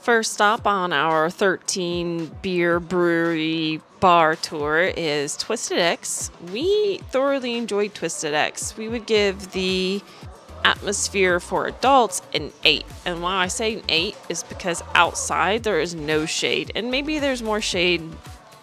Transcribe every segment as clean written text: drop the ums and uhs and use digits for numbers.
First stop on our 13 beer brewery bar tour is Twisted X. We thoroughly enjoyed Twisted X. We would give the atmosphere for adults an 8. And why I say an 8 is because outside there is no shade. And maybe there's more shade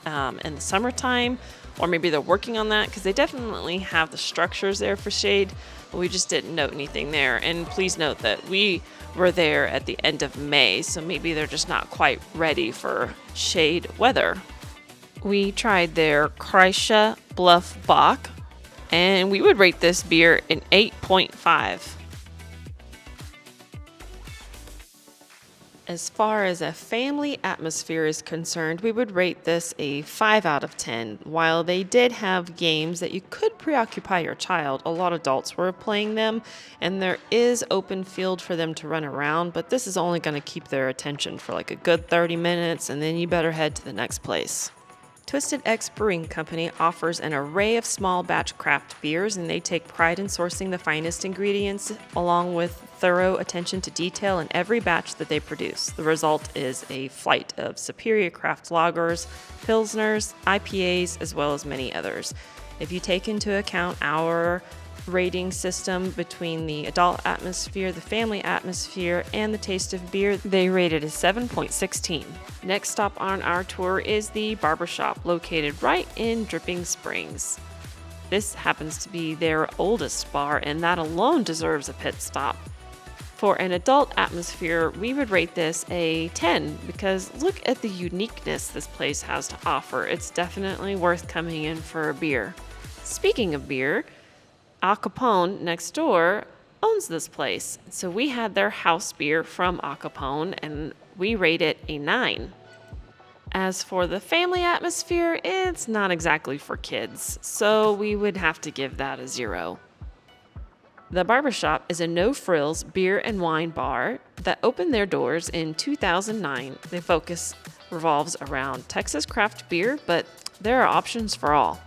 in the summertime, or maybe they're working on that because they definitely have the structures there for shade. But we just didn't note anything there. And please note that we were there at the end of May, so maybe they're just not quite ready for shade weather. We tried their Kreische Bluff Bock, and we would rate this beer an 8.5. As far as a family atmosphere is concerned, we would rate this a 5 out of 10. While they did have games that you could preoccupy your child, a lot of adults were playing them, and there is open field for them to run around, but this is only going to keep their attention for like a good 30 minutes, and then you better head to the next place. Twisted X Brewing Company offers an array of small batch craft beers, and they take pride in sourcing the finest ingredients along with thorough attention to detail in every batch that they produce. The result is a flight of superior craft lagers, pilsners, IPAs, as well as many others. If you take into account our rating system between the adult atmosphere, the family atmosphere, and the taste of beer, they rated a 7.16. Next stop on our tour is the Barber Shop, located right in Dripping Springs. This happens to be their oldest bar, and that alone deserves a pit stop. For an adult atmosphere, we would rate this a 10 because look at the uniqueness this place has to offer. It's definitely worth coming in for a beer. Speaking of beer, Acopon next door owns this place. So we had their house beer from Acopon, and we rate it a 9. As for the family atmosphere, it's not exactly for kids, so we would have to give that a 0. The Barber Shop is a no-frills beer and wine bar that opened their doors in 2009. Their focus revolves around Texas craft beer, but there are options for all.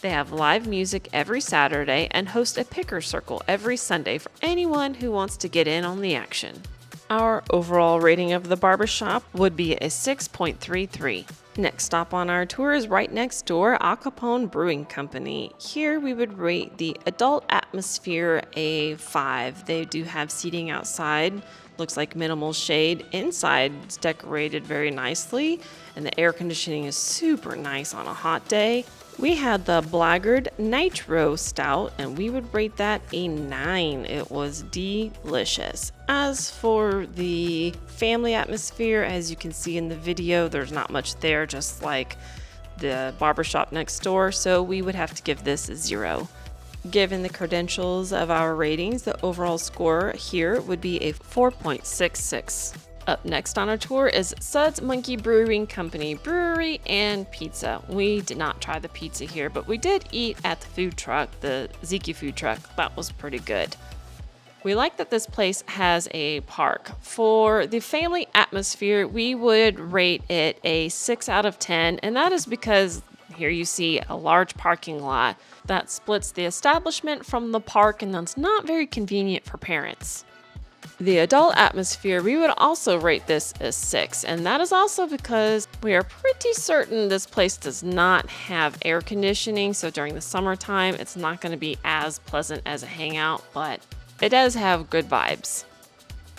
They have live music every Saturday and host a picker circle every Sunday for anyone who wants to get in on the action. Our overall rating of the Barber Shop would be a 6.33. Next stop on our tour is right next door, Acopon Brewing Company. Here we would rate the adult atmosphere a 5. They do have seating outside. Looks like minimal shade. Inside, it's decorated very nicely, and the air conditioning is super nice on a hot day. We had the Blackguard Nitro Stout, and we would rate that a 9. It was delicious. As for the family atmosphere, as you can see in the video, there's not much there, just like the barbershop next door, so we would have to give this a 0. Given the credentials of our ratings, the overall score here would be a 4.66. Up next on our tour is Suds Monkey Brewing Company Brewery and Pizza. We did not try the pizza here, but we did eat at the food truck, the Ziki food truck. That was pretty good. We like that this place has a park. For the family atmosphere, we would rate it a 6 out of 10, and that is because here you see a large parking lot that splits the establishment from the park, and that's not very convenient for parents. The adult atmosphere, we would also rate this a 6, and that is also because we are pretty certain this place does not have air conditioning, so during the summertime it's not going to be as pleasant as a hangout, but it does have good vibes.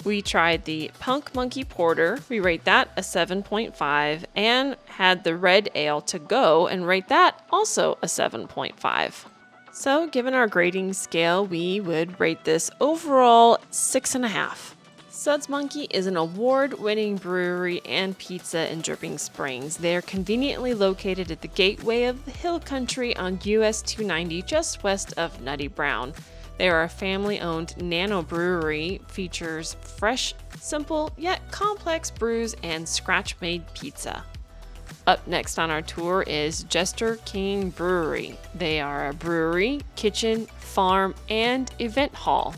We tried the Punk Monkey Porter, we rate that a 7.5, and had the Red Ale to go and rate that also a 7.5. So, given our grading scale, we would rate this overall 6.5. Suds Monkey is an award-winning brewery and pizza in Dripping Springs. They are conveniently located at the gateway of the Hill Country on US 290, just west of Nutty Brown. They are a family-owned nano brewery, features fresh, simple, yet complex brews and scratch-made pizza. Up next on our tour is Jester King Brewery. They are a brewery, kitchen, farm, and event hall.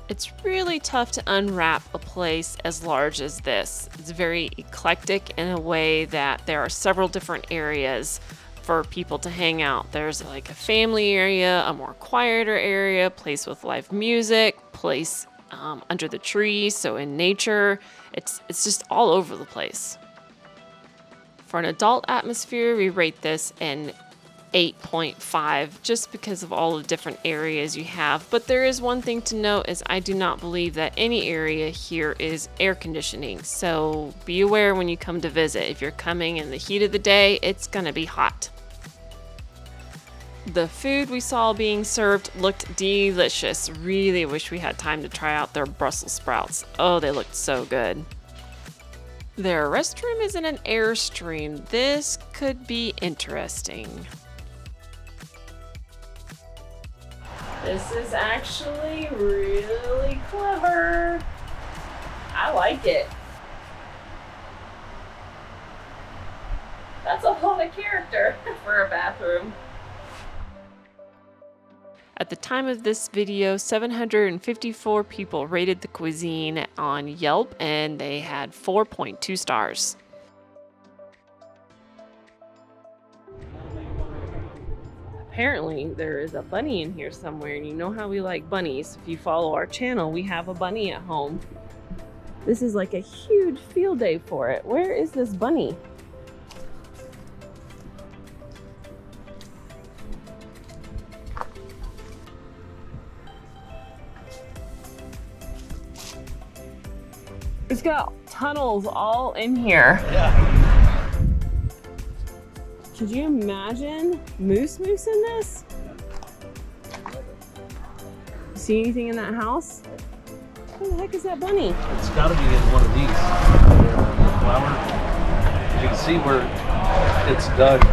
It's really tough to unwrap a place as large as this. It's very eclectic in a way that there are several different areas for people to hang out. There's like a family area, a more quieter area, place with live music, place under the trees, so in nature. It's just all over the place. For an adult atmosphere, we rate this an 8.5 just because of all the different areas you have. But there is one thing to note is I do not believe that any area here is air conditioning. So be aware when you come to visit. If you're coming in the heat of the day, it's gonna be hot. The food we saw being served looked delicious. Really wish we had time to try out their Brussels sprouts. Oh, they looked so good. Their restroom is in an Airstream. This could be interesting. This is actually really clever. I like it. That's a lot of character for a bathroom. At the time of this video, 754 people rated the cuisine on Yelp, and they had 4.2 stars. Apparently, there is a bunny in here somewhere, and you know how we like bunnies. If you follow our channel, we have a bunny at home. This is like a huge field day for it. Where is this bunny? It's got tunnels all in here. Yeah. Could you imagine moose in this? See anything in that house? Where the heck is that bunny? It's got to be in one of these. The flower. You can see where it's dug,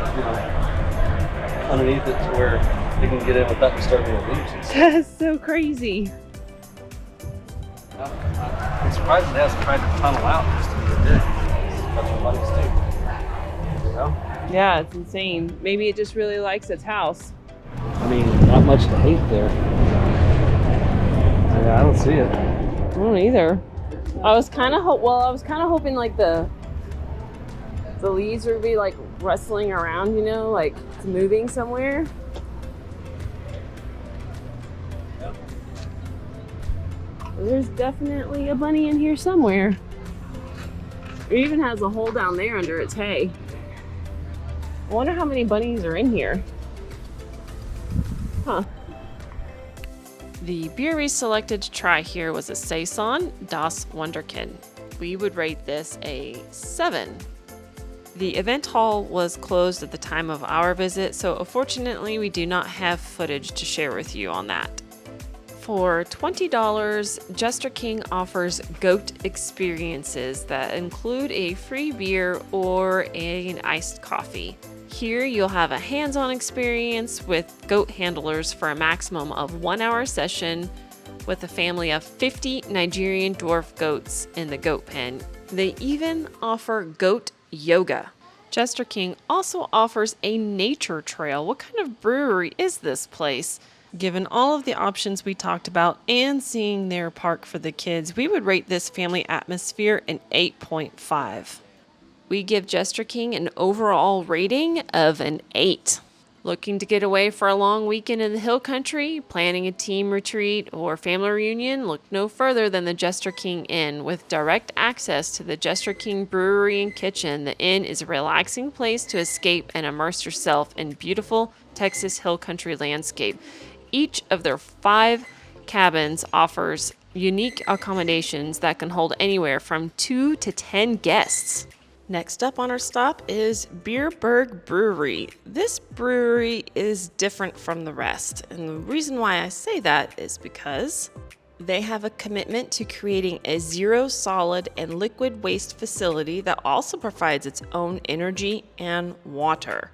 underneath it to where they can get in without disturbing the leaves. That's so crazy. I'm surprised it hasn't tried to tunnel out just to get there. That's what bunnies do. You know? Yeah, it's insane. Maybe it just really likes its house. I mean, not much to hate there. Yeah, I don't see it. I don't either. I was kind of hoping like the leaves would be like rustling around, like it's moving somewhere. There's definitely a bunny in here somewhere. It even has a hole down there under its hay. I wonder how many bunnies are in here. Huh. The beer we selected to try here was a Saison Das Wunderkind. We would rate this a 7. The event hall was closed at the time of our visit, so unfortunately we do not have footage to share with you on that. For $20, Jester King offers goat experiences that include a free beer or an iced coffee. Here you'll have a hands-on experience with goat handlers for a maximum of 1 hour session with a family of 50 Nigerian dwarf goats in the goat pen. They even offer goat yoga. Jester King also offers a nature trail. What kind of brewery is this place? Given all of the options we talked about and seeing their park for the kids, we would rate this family atmosphere an 8.5. We give Jester King an overall rating of an 8. Looking to get away for a long weekend in the hill country, planning a team retreat or family reunion? Look no further than the Jester King Inn. With direct access to the Jester King Brewery and Kitchen, the inn is a relaxing place to escape and immerse yourself in beautiful Texas hill country landscape. Each of their 5 cabins offers unique accommodations that can hold anywhere from 2 to 10 guests. Next up on our stop is Beerburg Brewery. This brewery is different from the rest, and the reason why I say that is because they have a commitment to creating a zero solid and liquid waste facility that also provides its own energy and water.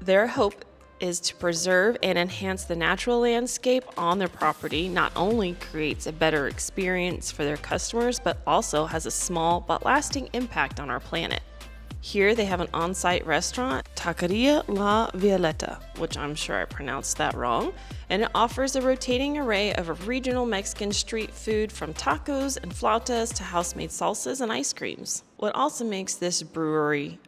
Their hope is to preserve and enhance the natural landscape on their property. Not only creates a better experience for their customers, but also has a small but lasting impact on our planet. Here they have an on-site restaurant, Taqueria La Violeta, which I'm sure I pronounced that wrong, and it offers a rotating array of regional Mexican street food from tacos and flautas to house-made salsas and ice creams. What also makes this brewery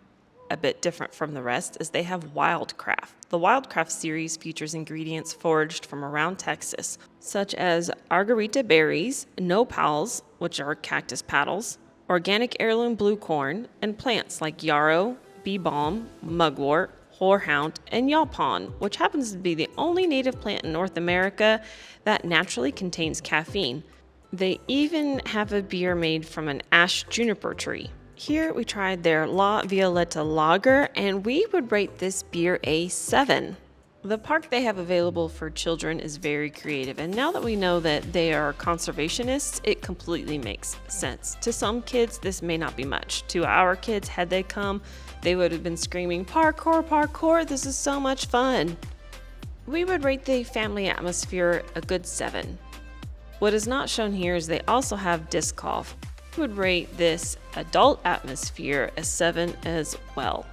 a bit different from the rest is they have Wildcraft. The Wildcraft series features ingredients foraged from around Texas, such as argarita berries, nopals, which are cactus paddles, organic heirloom blue corn, and plants like yarrow, bee balm, mugwort, horehound, and yaupon, which happens to be the only native plant in North America that naturally contains caffeine. They even have a beer made from an ash juniper tree. Here we tried their La Violetta Lager, and we would rate this beer a 7. The park they have available for children is very creative, and now that we know that they are conservationists, it completely makes sense. To some kids, this may not be much. To our kids, had they come, they would have been screaming, "Parkour, parkour, this is so much fun." We would rate the family atmosphere a good 7. What is not shown here is they also have disc golf. We would rate this adult atmosphere a 7 as well.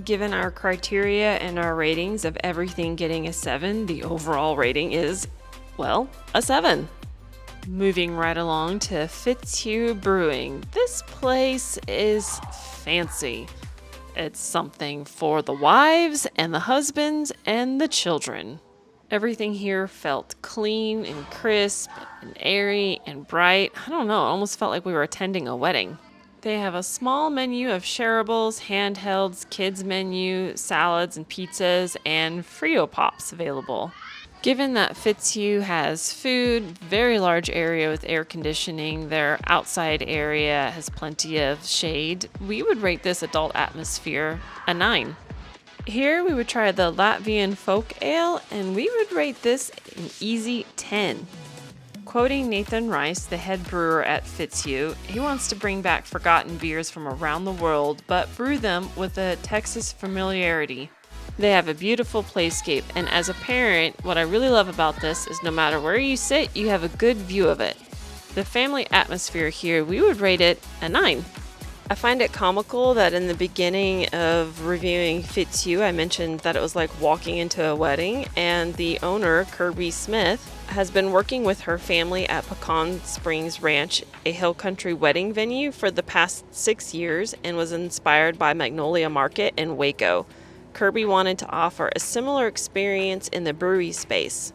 Given our criteria and our ratings of everything getting a 7, the overall rating is, well, a 7. Moving right along to Fitzhugh Brewing. This place is fancy. It's something for the wives and the husbands and the children. Everything here felt clean and crisp and airy and bright. I don't know, it almost felt like we were attending a wedding. They have a small menu of shareables, handhelds, kids menu, salads and pizzas, and Frio Pops available. Given that Fitzhugh has food, very large area with air conditioning, their outside area has plenty of shade, we would rate this adult atmosphere a 9. Here we would try the Latvian Folk Ale, and we would rate this an easy 10. Quoting Nathan Rice, the head brewer at Fitzhugh, he wants to bring back forgotten beers from around the world, but brew them with a Texas familiarity. They have a beautiful playscape, and as a parent, what I really love about this is no matter where you sit, you have a good view of it. The family atmosphere here, we would rate it a 9. I find it comical that in the beginning of reviewing Fitzhugh, I mentioned that it was like walking into a wedding, and the owner, Kirby Smith, has been working with her family at Pecan Springs Ranch, a hill country wedding venue, for the past 6 years and was inspired by Magnolia Market in Waco. Kirby wanted to offer a similar experience in the brewery space.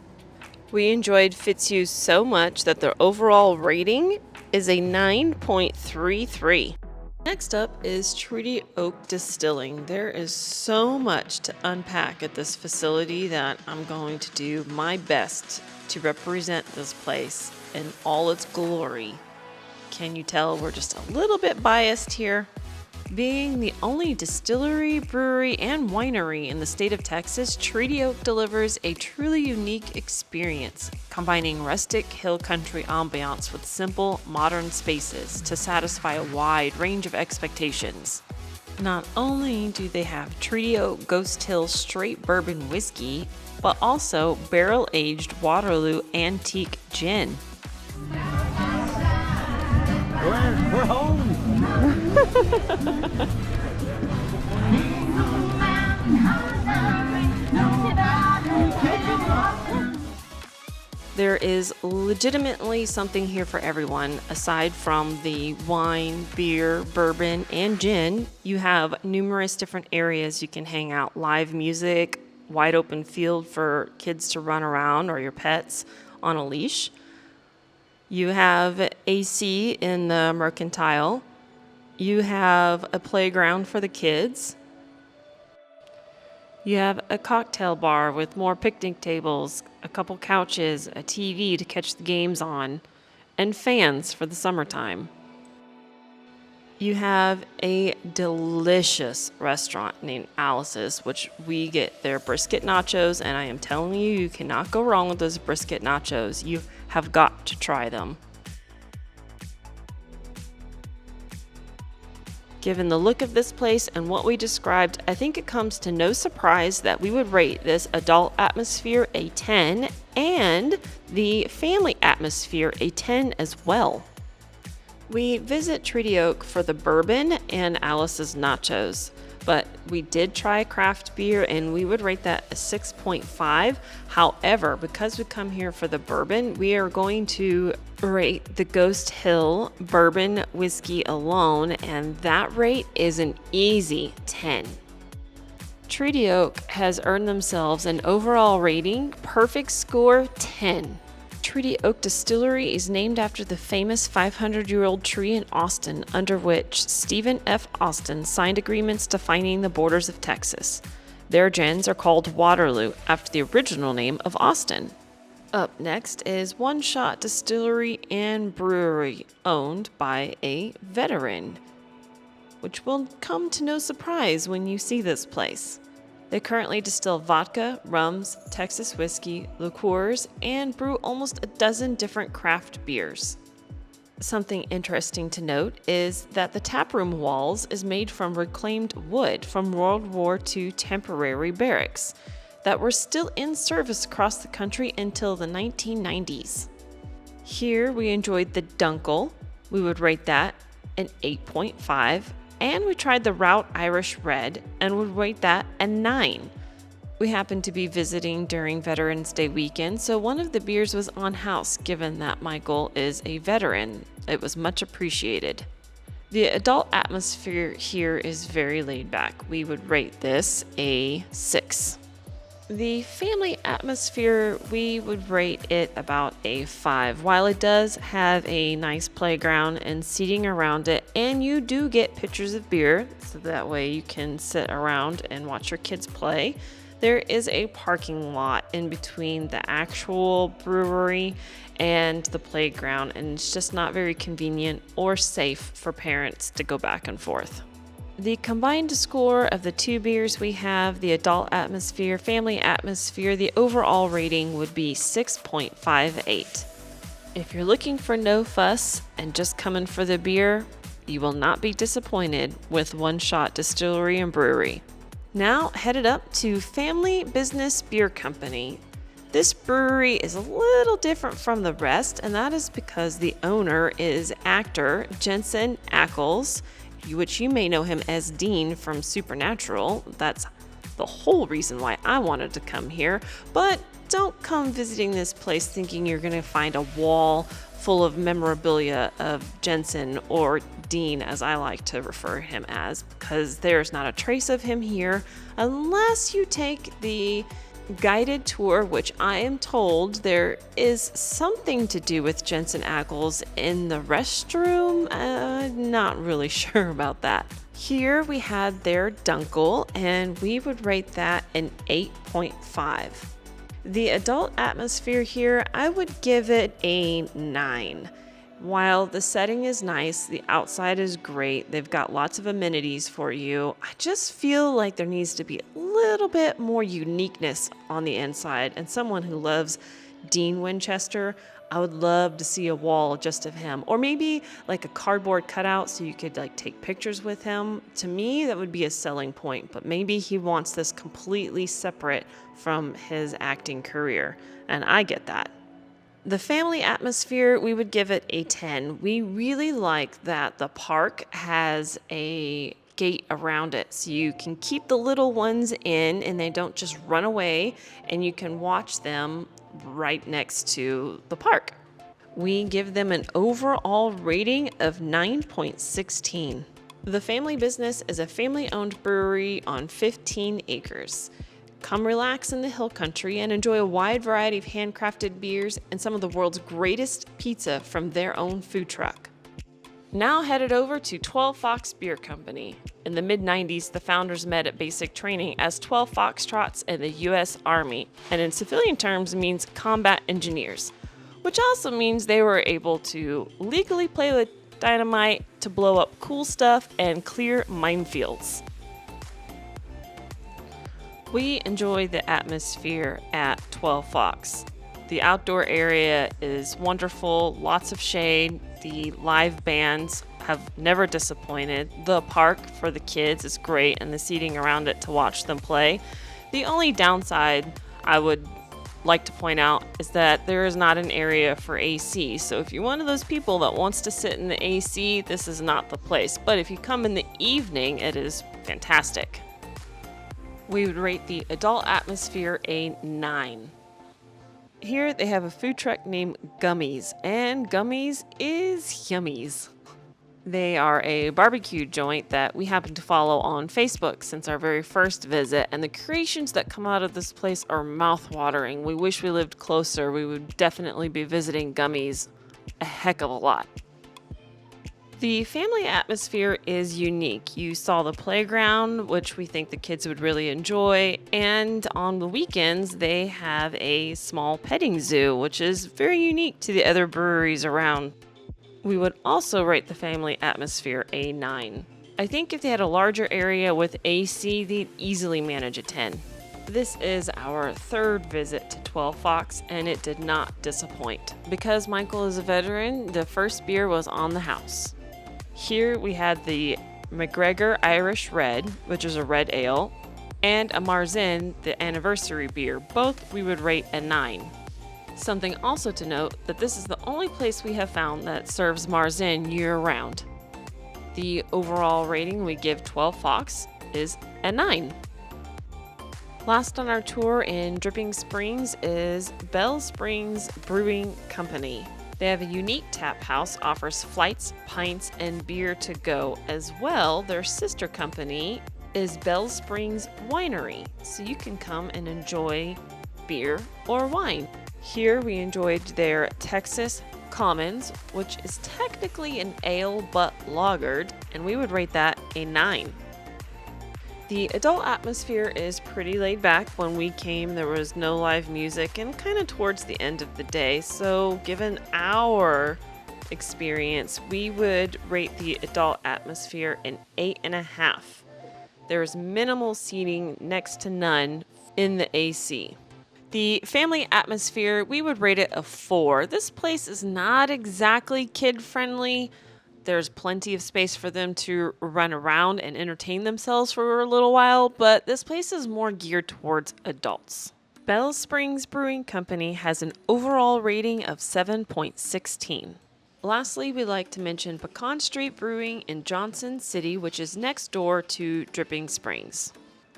We enjoyed Fitzhugh so much that their overall rating is a 9.33. Next up is Treaty Oak Distilling. There is so much to unpack at this facility that I'm going to do my best to represent this place in all its glory. Can you tell we're just a little bit biased here? Being the only distillery, brewery, and winery in the state of Texas, Treaty Oak delivers a truly unique experience, combining rustic hill country ambiance with simple, modern spaces to satisfy a wide range of expectations. Not only do they have Treaty Oak Ghost Hill straight bourbon whiskey, but also barrel-aged Waterloo antique gin. We're home. There is legitimately something here for everyone. Aside from the wine, beer, bourbon, and gin, you have numerous different areas you can hang out. Live music, wide open field for kids to run around or your pets on a leash. You have AC in the Mercantile. You have a playground for the kids. You have a cocktail bar with more picnic tables, a couple couches, a TV to catch the games on, and fans for the summertime. You have a delicious restaurant named Alice's, which we get their brisket nachos, and I am telling you, you cannot go wrong with those brisket nachos. You have got to try them. Given the look of this place and what we described, I think it comes to no surprise that we would rate this adult atmosphere a 10 and the family atmosphere a 10 as well. We visit Treaty Oak for the bourbon and Alice's nachos, but we did try craft beer and we would rate that a 6.5. However, because we come here for the bourbon, we are going to Rate the Ghost Hill bourbon whiskey alone, and that rate is an easy 10. Treaty Oak has earned themselves an overall rating, perfect score 10. Treaty Oak Distillery is named after the famous 500-year-old tree in Austin, under which Stephen F. Austin signed agreements defining the borders of Texas. Their gins are called Waterloo, after the original name of Austin. Up next is One Shot Distillery and Brewery, owned by a veteran, which will come to no surprise when you see this place. They currently distill vodka, rums, Texas whiskey, liqueurs, and brew almost a dozen different craft beers. Something interesting to note is that the taproom walls is made from reclaimed wood from World War II temporary barracks that were still in service across the country until the 1990s. Here we enjoyed the Dunkel. We would rate that an 8.5, and we tried the Route Irish Red and would rate that a 9. We happened to be visiting during Veterans Day weekend, so one of the beers was on house given that Michael is a veteran. It was much appreciated. The adult atmosphere here is very laid back. We would rate this a 6. The family atmosphere, we would rate it about a 5. While it does have a nice playground and seating around it, and you do get pitchers of beer, so that way you can sit around and watch your kids play, there is a parking lot in between the actual brewery and the playground, and it's just not very convenient or safe for parents to go back and forth. The combined score of the two beers we have, the adult atmosphere, family atmosphere, the overall rating would be 6.58. If you're looking for no fuss and just coming for the beer, you will not be disappointed with One Shot Distillery and Brewery. Now headed up to Family Business Beer Company. This brewery is a little different from the rest, and that is because the owner is actor Jensen Ackles, which you may know him as Dean from Supernatural. That's the whole reason why I wanted to come here. But don't come visiting this place thinking you're going to find a wall full of memorabilia of Jensen, or Dean as I like to refer him as, because there's not a trace of him here unless you take the guided tour, which I am told there is something to do with Jensen Ackles in the restroom. Not really sure about that. Here we had their Dunkel, and we would rate that an 8.5. The adult atmosphere here, I would give it a 9. While the setting is nice, the outside is great, they've got lots of amenities for you, I just feel like there needs to be a little bit more uniqueness on the inside. And someone who loves Dean Winchester, I would love to see a wall just of him, or maybe like a cardboard cutout so you could like take pictures with him. To me, that would be a selling point, but maybe he wants this completely separate from his acting career, and I get that. The family atmosphere, we would give it a 10. We really like that the park has a gate around it, so you can keep the little ones in and they don't just run away, and you can watch them right next to the park. We give them an overall rating of 9.16. The family business is a family-owned brewery on 15 acres. Come relax in the hill country and enjoy a wide variety of handcrafted beers and some of the world's greatest pizza from their own food truck. Now headed over to 12 Fox Beer Company. In the mid-90s, the founders met at basic training as 12 Foxtrots in the U.S. Army, and in civilian terms means combat engineers, which also means they were able to legally play with dynamite to blow up cool stuff and clear minefields. We enjoy the atmosphere at 12 Fox. The outdoor area is wonderful, lots of shade. The live bands have never disappointed. The park for the kids is great, and the seating around it to watch them play. The only downside I would like to point out is that there is not an area for AC. So if you're one of those people that wants to sit in the AC, this is not the place. But if you come in the evening, it is fantastic. We would rate the adult atmosphere a 9. Here they have a food truck named Gummies, and Gummies is yummies. They are a barbecue joint that we happen to follow on Facebook since our very first visit, and the creations that come out of this place are mouth-watering. We wish we lived closer. We would definitely be visiting Gummies a heck of a lot. The family atmosphere is unique. You saw the playground, which we think the kids would really enjoy, and on the weekends they have a small petting zoo, which is very unique to the other breweries around. We would also rate the family atmosphere a 9. I think if they had a larger area with AC, they'd easily manage a 10. This is our third visit to 12 Fox, and it did not disappoint. Because Michael is a veteran, the first beer was on the house. Here we had the McGregor Irish Red, which is a red ale, and a Marzen, the anniversary beer. Both we would rate a 9. Something also to note that this is the only place we have found that serves Marzen year-round. The overall rating we give 12 Fox is a 9. Last on our tour in Dripping Springs is Bell Springs Brewing Company. They have a unique tap house, offers flights, pints, and beer to go. As well, their sister company is Bell Springs Winery, so you can come and enjoy beer or wine. Here we enjoyed their Texas Commons, which is technically an ale but lagered, and we would rate that a 9. The adult atmosphere is pretty laid back. When we came, there was no live music and kind of towards the end of the day, so given our experience, we would rate the adult atmosphere an 8.5. There is minimal seating, next to none, in the AC. The family atmosphere, we would rate it a 4. This place is not exactly kid-friendly. There's plenty of space for them to run around and entertain themselves for a little while, but this place is more geared towards adults. Bell Springs Brewing Company has an overall rating of 7.16. Lastly, we'd like to mention Pecan Street Brewing in Johnson City, which is next door to Dripping Springs.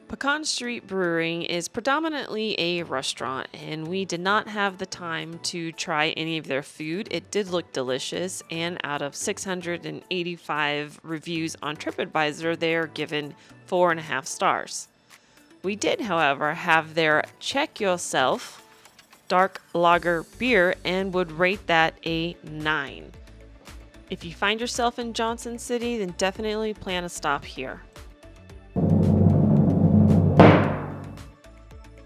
Pecan Street Brewing is predominantly a restaurant, and we did not have the time to try any of their food. It did look delicious, and out of 685 reviews on TripAdvisor, they are given 4.5 stars. We did, however, have their Check Yourself dark lager beer and would rate that a 9. If you find yourself in Johnson City, then definitely plan a stop here.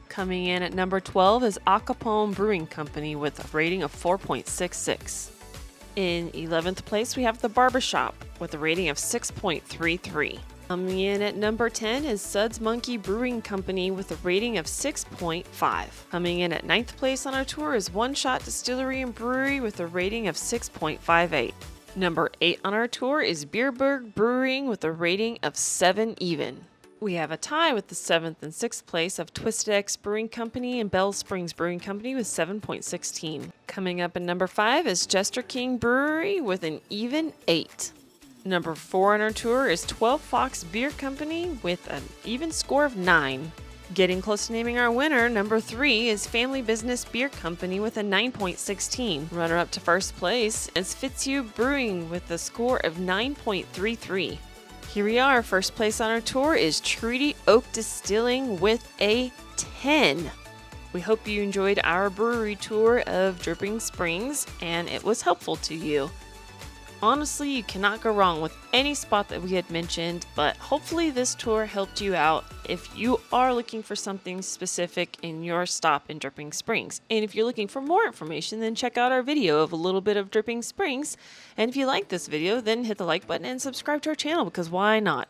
Coming in at number 12 is Acopon Brewing Company with a rating of 4.66. In 11th place, we have the Barber Shop with a rating of 6.33. Coming in at number 10 is Suds Brewing Company with a rating of 6.5. Coming in at 9th place on our tour is One Shot Distillery and Brewery with a rating of 6.58. Number 8 on our tour is Beerburg Brewing with a rating of 7 even. We have a tie with the 7th and 6th place of Twisted X Brewing Company and Bell Springs Brewing Company with 7.16. Coming up in number 5 is Jester King Brewery with an even 8. Number 4 on our tour is 12 Fox Beer Company with an even score of 9. Getting close to naming our winner, number 3 is Family Business Beer Company with a 9.16. Runner-up to first place is Fitzhugh Brewing with a score of 9.33. Here we are, first place on our tour is Treaty Oak Distilling with a 10. We hope you enjoyed our brewery tour of Dripping Springs and it was helpful to you. Honestly, you cannot go wrong with any spot that we had mentioned, but hopefully this tour helped you out if you are looking for something specific in your stop in Dripping Springs. And if you're looking for more information, then check out our video of a little bit of Dripping Springs. And if you like this video, then hit the like button and subscribe to our channel, because why not?